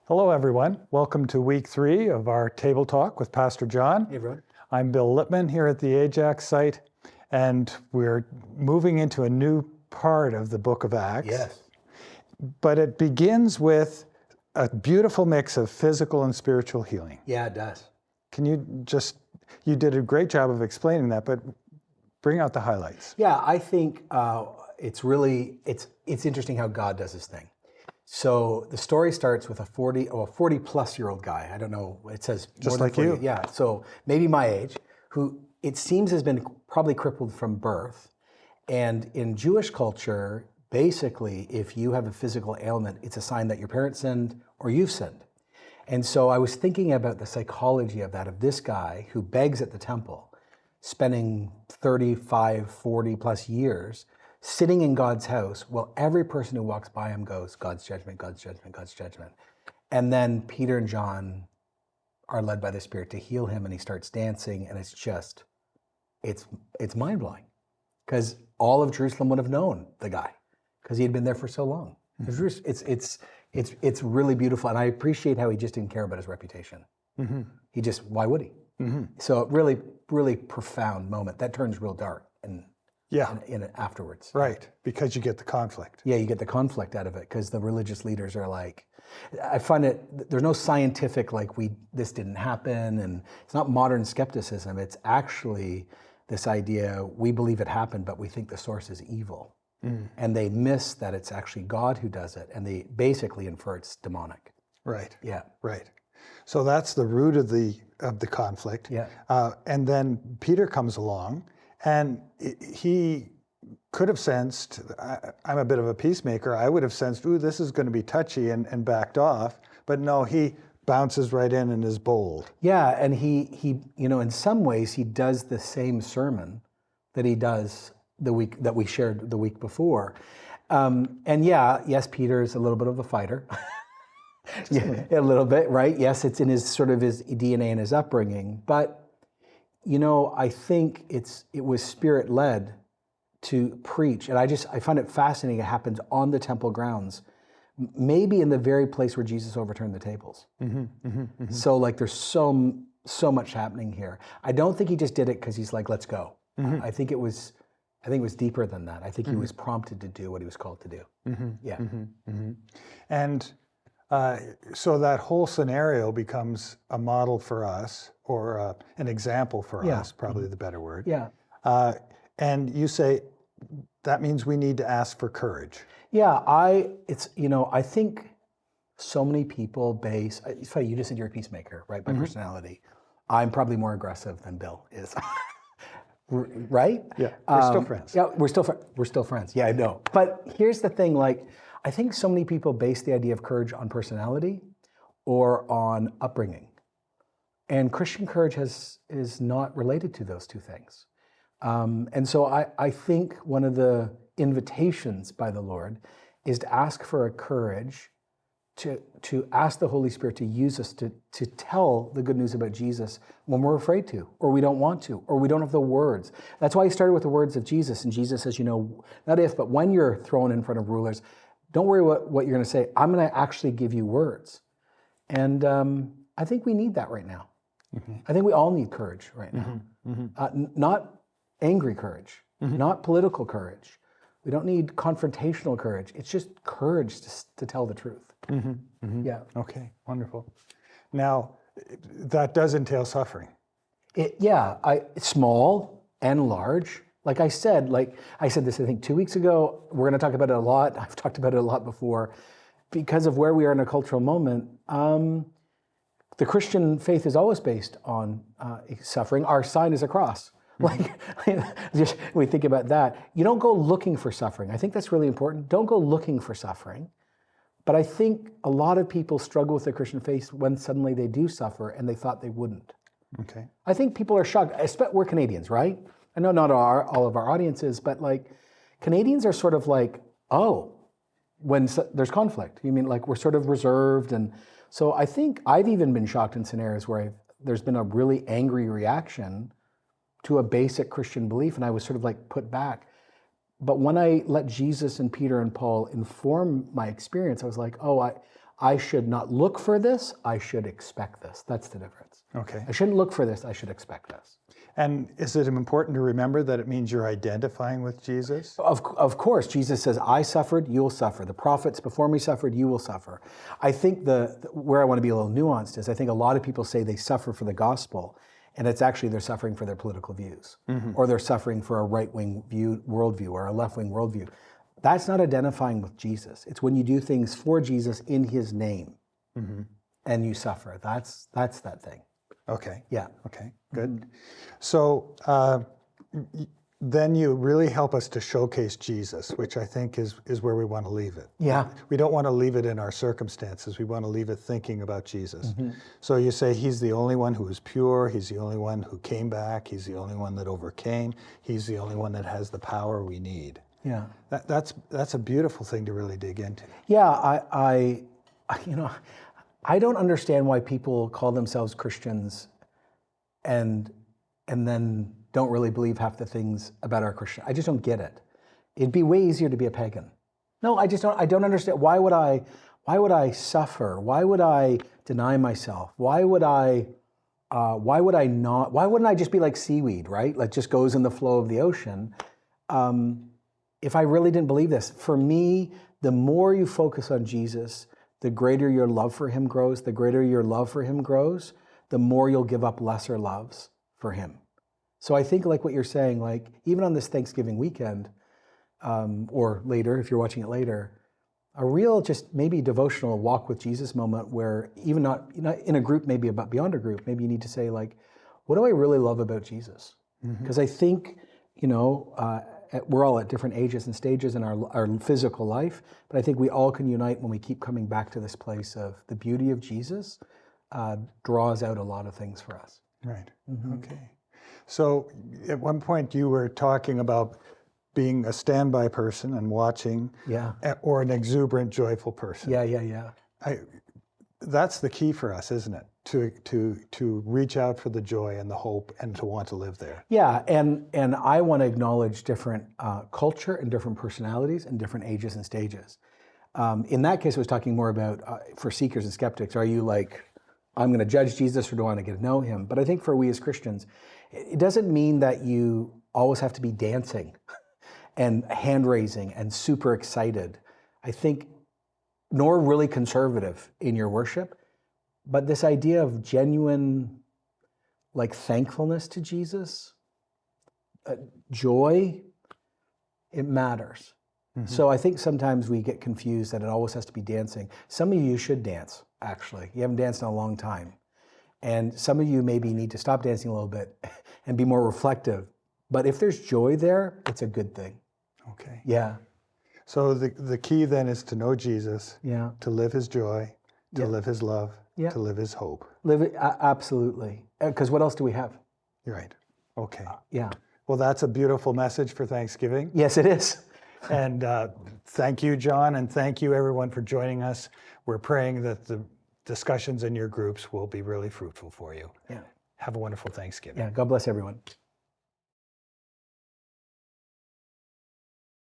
Hello, everyone. Welcome to week 3 of our Table Talk with Pastor Jon. Hey, everyone. I'm Bill Lippman here at the Ajax site, and we're moving into a new part of the book of Acts. Yes. But it begins with a beautiful mix of physical and spiritual healing. Yeah, it does. Can you did a great job of explaining that, but bring out the highlights. Yeah, I think it's interesting how God does his thing. So the story starts with a 40 plus year old guy. I don't know. It says Just more like than 40. you. Yeah. So maybe my age, who it seems has been probably crippled from birth. And in Jewish culture, basically, if you have a physical ailment, it's a sign that your parents sinned or you've sinned. And so I was thinking about the psychology of that, of this guy who begs at the temple, spending 35, 40 plus years sitting in God's house, while every person who walks by him goes, God's judgment, God's judgment, God's judgment. And then Peter and John are led by the Spirit to heal him, and he starts dancing, and it's mind-blowing. Because all of Jerusalem would have known the guy, because he had been there for so long. Mm-hmm. It's really beautiful, and I appreciate how he just didn't care about his reputation. Mm-hmm. Why would he? Mm-hmm. So really, really profound moment. That turns real dark in it afterwards. Right, because you get the conflict. Yeah, you get the conflict out of it, because the religious leaders are like, I find there's no scientific, this didn't happen, and it's not modern skepticism. It's actually this idea, we believe it happened, but we think the source is evil. Mm. And they miss that it's actually God who does it, and they basically infer it's demonic. Right. Yeah. Right. So that's the root of the conflict. Yeah. And then Peter comes along, and he could have sensed, I'm a bit of a peacemaker, I would have sensed, ooh, this is going to be touchy, and backed off. But no, he bounces right in and is bold. Yeah, and he in some ways, he does the same sermon that he does the week that we shared the week before. Yes, Peter's a little bit of a fighter. Yeah, a little bit, right? Yes, it's in his DNA and his upbringing. But, I think it was Spirit-led to preach. And I find it fascinating. It happens on the temple grounds, maybe in the very place where Jesus overturned the tables. Mm-hmm, mm-hmm, mm-hmm. So there's so much happening here. I don't think he just did it because he's like, let's go. Mm-hmm. I think it was deeper than that. I think he was prompted to do what he was called to do. Mm-hmm. Yeah. Mm-hmm. Mm-hmm. And so that whole scenario becomes a model for us, or an example for us, probably the better word. Yeah. And you say that means we need to ask for courage. Yeah, I think so many people it's funny, you just said you're a peacemaker, right, by personality. I'm probably more aggressive than Bill is. Right? Yeah, we're still friends. Yeah, we're still friends. Yeah, I know. But here's the thing, I think so many people base the idea of courage on personality or on upbringing. And Christian courage is not related to those two things. And so I think one of the invitations by the Lord is to ask for a courage to ask the Holy Spirit to use us to tell the good news about Jesus when we're afraid to, or we don't want to, or we don't have the words. That's why he started with the words of Jesus. And Jesus says, not if, but when you're thrown in front of rulers, don't worry what you're going to say. I'm going to actually give you words. And I think we need that right now. Mm-hmm. I think we all need courage right now. Mm-hmm. Mm-hmm. Not angry courage, not political courage. We don't need confrontational courage. It's just courage to tell the truth. Mm-hmm. Mm-hmm. Yeah. Okay, wonderful. Now, that does entail suffering. It's small and large. Like I said this, I think 2 weeks ago, we're going to talk about it a lot. I've talked about it a lot before. Because of where we are in a cultural moment, the Christian faith is always based on suffering. Our sign is a cross. Just we think about that. You don't go looking for suffering. I think that's really important. Don't go looking for suffering. But I think a lot of people struggle with the Christian faith when suddenly they do suffer and they thought they wouldn't. Okay. I think people are shocked. We're Canadians, right? I know not all of our audiences, but Canadians are sort of when there's conflict. You mean we're sort of reserved, and so I think I've even been shocked in scenarios where there's been a really angry reaction to a basic Christian belief, and I was sort of put back. But when I let Jesus and Peter and Paul inform my experience, I was like, I should not look for this, I should expect this. That's the difference. Okay. I shouldn't look for this, I should expect this. And is it important to remember that it means you're identifying with Jesus? Of course, Jesus says, I suffered, you'll suffer. The prophets before me suffered, you will suffer. I think where I want to be a little nuanced is I think a lot of people say they suffer for the gospel, and it's actually they're suffering for their political views, or they're suffering for a right-wing worldview or a left-wing worldview. That's not identifying with Jesus. It's when you do things for Jesus in his name, and you suffer. That's that thing. Okay. Yeah. Okay, good. So then you really help us to showcase Jesus, which I think is where we want to leave it. Yeah. We don't want to leave it in our circumstances. We want to leave it thinking about Jesus. So you say he's the only one who is pure. He's the only one who came back. He's the only one that overcame. He's the only one that has the power we need. Yeah. That's a beautiful thing to really dig into. Yeah, I don't understand why people call themselves Christians and then don't really believe half the things about our Christian. I just don't get it. It'd be way easier to be a pagan. No, I don't understand. Why would I suffer? Why would I deny myself? Why wouldn't I just be like seaweed, right? Like just goes in the flow of the ocean. If I really didn't believe this, for me, the more you focus on Jesus, the greater your love for him grows. The greater your love for him grows, the more you'll give up lesser loves for him. So I think like what you're saying, like even on this Thanksgiving weekend, or later, if you're watching it later, a real just maybe devotional walk with Jesus moment where even not in a group, maybe about beyond a group, maybe you need to say like, what do I really love about Jesus? Because I think, we're all at different ages and stages in our physical life, but I think we all can unite when we keep coming back to this place of the beauty of Jesus draws out a lot of things for us. Right. Okay. So at one point you were talking about being a standby person and watching, or an exuberant, joyful person. Yeah. That's the key for us, isn't it? To reach out for the joy and the hope and to want to live there. Yeah, and I want to acknowledge different culture and different personalities and different ages and stages. In that case, I was talking more about for seekers and skeptics. Are you like, I'm going to judge Jesus or do I want to get to know him? But I think for we as Christians, it doesn't mean that you always have to be dancing and hand raising and super excited. I think, nor really conservative in your worship. But this idea of genuine, like thankfulness to Jesus, joy, it matters. So I think sometimes we get confused that it always has to be dancing. Some of you should dance, actually. You haven't danced in a long time. And some of you maybe need to stop dancing a little bit and be more reflective. But if there's joy there, it's a good thing. Okay. Yeah. So the key then is to know Jesus, to live his joy, to live his love, to live his hope. Live it, absolutely. Because what else do we have? You're right. Okay. Yeah. Well, that's a beautiful message for Thanksgiving. Yes, it is. And thank you, Jon, and thank you, everyone, for joining us. We're praying that the discussions in your groups will be really fruitful for you. Yeah. Have a wonderful Thanksgiving. Yeah. God bless everyone.